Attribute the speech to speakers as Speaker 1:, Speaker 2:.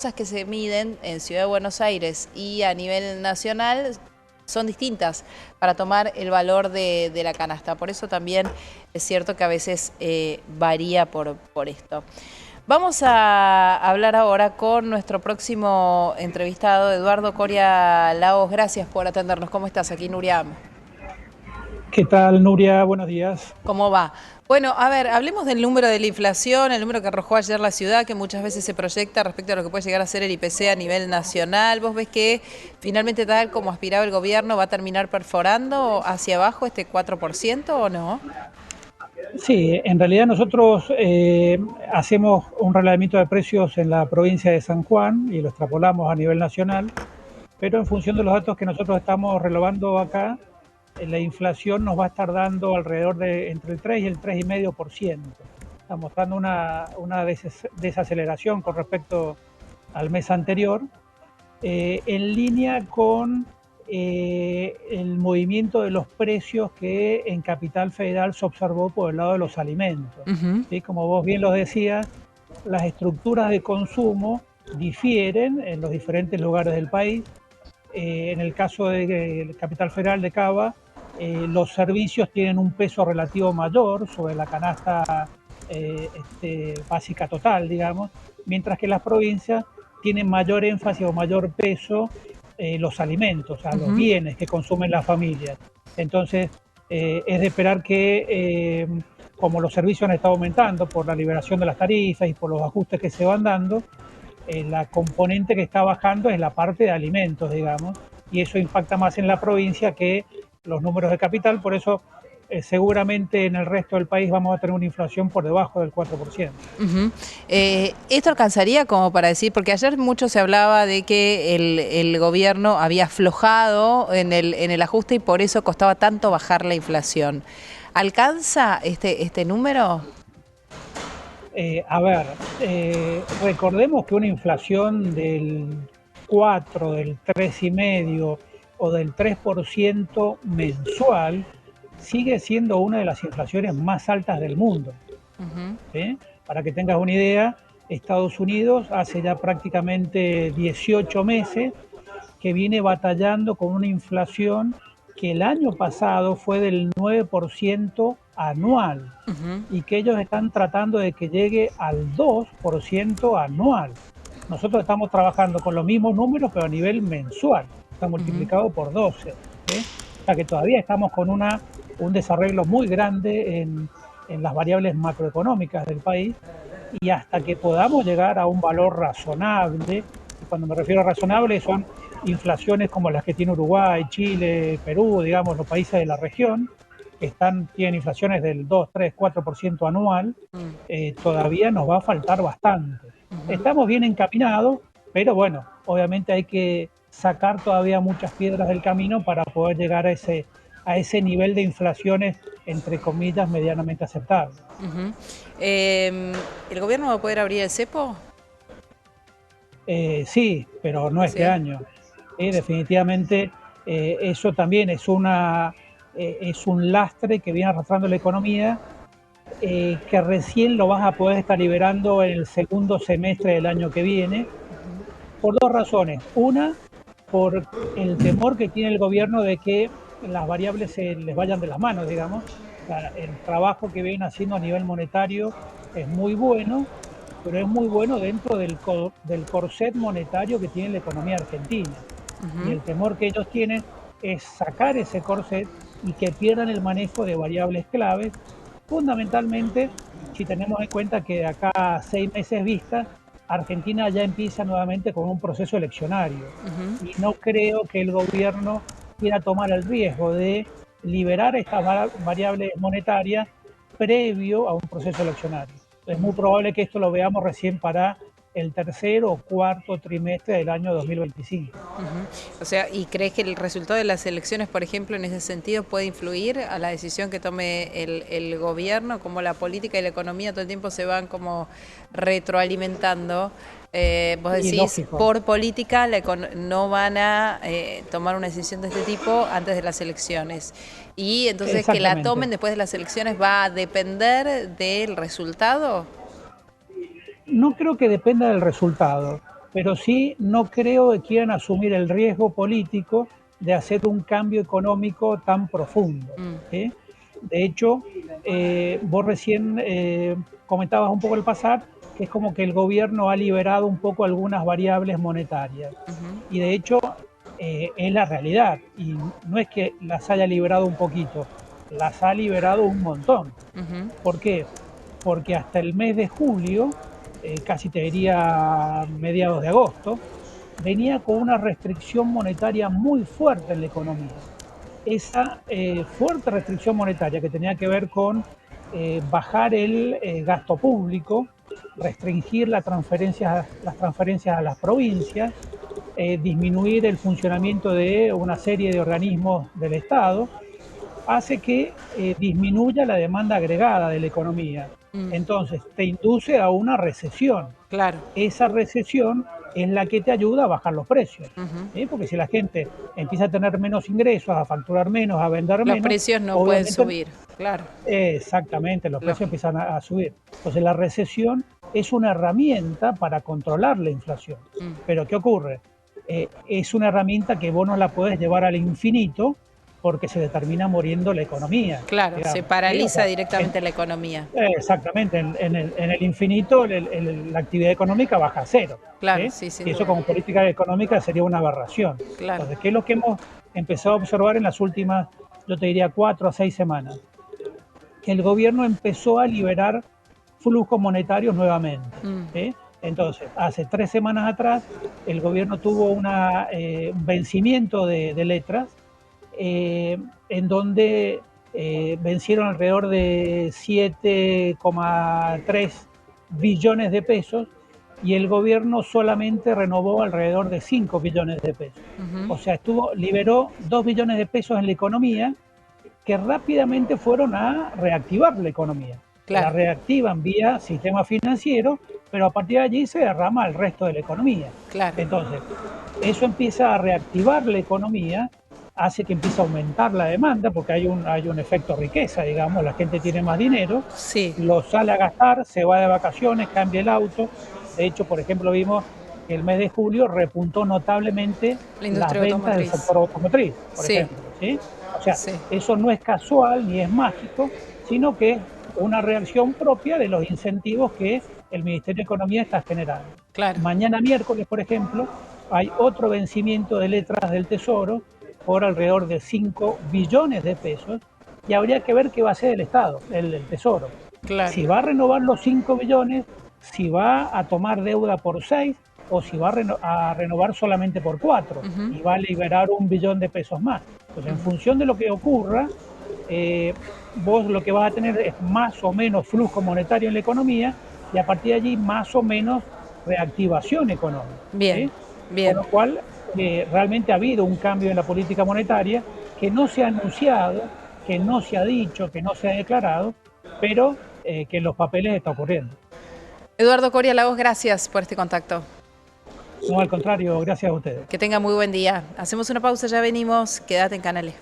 Speaker 1: cosas que se miden en Ciudad de Buenos Aires y a nivel nacional son distintas para tomar el valor de la canasta. Por eso también es cierto que a veces varía por esto. Vamos a hablar ahora con nuestro próximo entrevistado, Eduardo Coria Laos. Gracias por atendernos. ¿Cómo estás aquí, Nuria?
Speaker 2: ¿Qué tal, Nuria? Buenos días.
Speaker 1: ¿Cómo va? Bueno, a ver, hablemos del número de la inflación, el número que arrojó ayer la ciudad, que muchas veces se proyecta respecto a lo que puede llegar a ser el IPC a nivel nacional. ¿Vos ves que finalmente, tal como aspiraba el gobierno, va a terminar perforando hacia abajo este 4% o no?
Speaker 2: Sí, en realidad nosotros hacemos un relevamiento de precios en la provincia de San Juan y lo extrapolamos a nivel nacional, pero en función de los datos que nosotros estamos relevando acá, la inflación nos va a estar dando alrededor de entre el 3 y el 3,5%. Está mostrando una desaceleración con respecto al mes anterior, en línea con el movimiento de los precios que en Capital Federal se observó por el lado de los alimentos.
Speaker 1: Ujú.
Speaker 2: ¿Sí? Como vos bien lo decías, las estructuras de consumo difieren en los diferentes lugares del país. En el caso de Capital Federal de Cava, los servicios tienen un peso relativo mayor sobre la canasta básica total, digamos, mientras que las provincias tienen mayor énfasis o mayor peso los alimentos, o sea, los
Speaker 1: Ujú.
Speaker 2: bienes que consumen las familias. Entonces, es de esperar que, como los servicios han estado aumentando por la liberación de las tarifas y por los ajustes que se van dando, la componente que está bajando es la parte de alimentos, digamos, y eso impacta más en la provincia que los números de capital. Por eso seguramente en el resto del país vamos a tener una inflación por debajo del 4%.
Speaker 1: Ujú. ¿Esto alcanzaría como para decir, porque ayer mucho se hablaba de que el gobierno había aflojado en el ajuste y por eso costaba tanto bajar la inflación? ¿Alcanza este número?
Speaker 2: A ver, recordemos que una inflación del 4, del 3,5 o del 3% mensual sigue siendo una de las inflaciones más altas del mundo.
Speaker 1: Ujú.
Speaker 2: ¿Sí? Para que tengas una idea, Estados Unidos hace ya prácticamente 18 meses que viene batallando con una inflación que el año pasado fue del 9% anual
Speaker 1: Ujú.
Speaker 2: y que ellos están tratando de que llegue al 2% anual. Nosotros estamos trabajando con los mismos números, pero a nivel mensual, está
Speaker 1: Ujú.
Speaker 2: multiplicado por 12. ¿Sí? O sea que todavía estamos con un desarreglo muy grande en las variables macroeconómicas del país, y hasta que podamos llegar a un valor razonable, y cuando me refiero a razonable son inflaciones como las que tiene Uruguay, Chile, Perú, digamos, los países de la región, que tienen inflaciones del 2, 3, 4% anual,
Speaker 1: Mm.
Speaker 2: todavía nos va a faltar bastante.
Speaker 1: Ujú.
Speaker 2: Estamos bien encaminados, pero bueno, obviamente hay que sacar todavía muchas piedras del camino para poder llegar a ese nivel de inflaciones, entre comillas, medianamente aceptable.
Speaker 1: Ujú. ¿El gobierno va a poder abrir el cepo?
Speaker 2: Sí, pero no este
Speaker 1: Sí.
Speaker 2: año. Definitivamente eso también es un lastre que viene arrastrando la economía, que recién lo vas a poder estar liberando en el segundo semestre del año que viene,
Speaker 1: Ujú.
Speaker 2: por dos razones. Una, por el temor que tiene el gobierno de que las variables se les vayan de las manos, digamos. O sea, el trabajo que vienen haciendo a nivel monetario es muy bueno, pero es muy bueno dentro del corset monetario que tiene la economía argentina. Y
Speaker 1: Ujú.
Speaker 2: el temor que ellos tienen es sacar ese corset y que pierdan el manejo de variables claves, fundamentalmente si tenemos en cuenta que de acá a 6 meses vista, Argentina ya empieza nuevamente con un proceso eleccionario.
Speaker 1: Ujú.
Speaker 2: Y no creo que el gobierno quiera tomar el riesgo de liberar estas variables monetarias previo a un proceso eleccionario. Es muy probable que esto lo veamos recién para el tercer o cuarto trimestre del año 2025.
Speaker 1: Ujú. O sea, ¿y crees que el resultado de las elecciones, por ejemplo, en ese sentido puede influir a la decisión que tome el gobierno, como la política y la economía todo el tiempo se van como retroalimentando? Vos
Speaker 2: Y
Speaker 1: decís,
Speaker 2: lógico,
Speaker 1: por política no van a tomar una decisión de este tipo antes de las elecciones. Y entonces que la tomen
Speaker 2: exactamente.
Speaker 1: después de las elecciones va a depender del resultado.
Speaker 2: No creo que dependa del resultado. pero sí no creo que quieran asumir el riesgo político de hacer un cambio económico tan profundo. ¿Sí? De hecho, vos recién comentabas un poco al pasar que es como que el gobierno ha liberado un poco algunas variables monetarias. Y de hecho, es la realidad. Y no es que las haya liberado un poquito, las ha liberado un montón. ¿Por qué? Porque hasta el mes de julio, casi te diría mediados de agosto, venía con una restricción monetaria muy fuerte en la economía. Esa fuerte restricción monetaria que tenía que ver con bajar el gasto público, restringir las transferencias a las provincias, disminuir el funcionamiento de una serie de organismos del Estado, hace que disminuya la demanda agregada de la economía. Entonces, te induce a una recesión.
Speaker 1: Claro.
Speaker 2: Esa recesión es la que te ayuda a bajar los precios. ¿Sí? Porque si la gente empieza a tener menos ingresos, a facturar menos, a vender
Speaker 1: Los
Speaker 2: menos,
Speaker 1: precios no pueden
Speaker 2: obviamente,
Speaker 1: subir, claro.
Speaker 2: exactamente, los precios
Speaker 1: Lógico.
Speaker 2: empiezan a subir. Entonces, la recesión es una herramienta para controlar la inflación. Pero, ¿qué ocurre? Es una herramienta que vos no la podés llevar al infinito porque se termina muriendo la economía.
Speaker 1: Claro, se
Speaker 2: Digamos, ¿sí? O
Speaker 1: paraliza
Speaker 2: sea,
Speaker 1: directamente la economía.
Speaker 2: exactamente, en el infinito la actividad económica baja a cero.
Speaker 1: Claro,
Speaker 2: ¿Sí?
Speaker 1: sí, sin
Speaker 2: Y eso
Speaker 1: duda.
Speaker 2: como política económica sería una aberración.
Speaker 1: Claro.
Speaker 2: Entonces, ¿qué es lo que hemos empezado a observar en las últimas, yo te diría, 4 a 6 semanas? Que el gobierno empezó a liberar flujos monetarios nuevamente. ¿Sí? Entonces, hace 3 semanas atrás, el gobierno tuvo un vencimiento de letras en donde vencieron alrededor de 7,3 billones de pesos y el gobierno solamente renovó alrededor de 5 billones de pesos. O sea, liberó 2 billones de pesos en la economía que rápidamente fueron a reactivar la economía. La
Speaker 1: Claro.
Speaker 2: reactivan vía sistema financiero, pero a partir de allí se derrama al resto de la economía.
Speaker 1: Claro.
Speaker 2: Entonces, eso empieza a reactivar la economía, hace que empiece a aumentar la demanda, porque hay un efecto riqueza, digamos, la gente tiene más dinero,
Speaker 1: Sí.
Speaker 2: lo sale a gastar, se va de vacaciones, cambia el auto. De hecho, por ejemplo, vimos que el mes de julio repuntó notablemente
Speaker 1: La
Speaker 2: las
Speaker 1: industria
Speaker 2: ventas del
Speaker 1: automotriz.
Speaker 2: sector automotriz, por
Speaker 1: Sí.
Speaker 2: ejemplo. ¿Sí? O sea,
Speaker 1: Sí.
Speaker 2: eso no es casual ni es mágico, sino que es una reacción propia de los incentivos que el Ministerio de Economía está generando.
Speaker 1: Claro.
Speaker 2: Mañana miércoles, por ejemplo, hay otro vencimiento de letras del Tesoro por alrededor de 5 billones de pesos y habría que ver qué va a hacer el Estado, el Tesoro.
Speaker 1: Claro.
Speaker 2: Si va a renovar los 5 billones, si va a tomar deuda por 6 o si va a renovar solamente por 4 y va a liberar 1 billón de pesos más. Entonces, en función de lo que ocurra, vos lo que vas a tener es más o menos flujo monetario en la economía y a partir de allí más o menos reactivación económica.
Speaker 1: Bien,
Speaker 2: ¿Sí? Con
Speaker 1: bien.
Speaker 2: lo cual, realmente ha habido un cambio en la política monetaria que no se ha anunciado, que no se ha dicho, que no se ha declarado, pero que en los papeles está ocurriendo.
Speaker 1: Eduardo Coria Lagos, gracias por este contacto.
Speaker 2: No, al contrario, gracias a ustedes.
Speaker 1: Que tenga muy buen día. Hacemos una pausa, ya venimos. Quédate en Canales.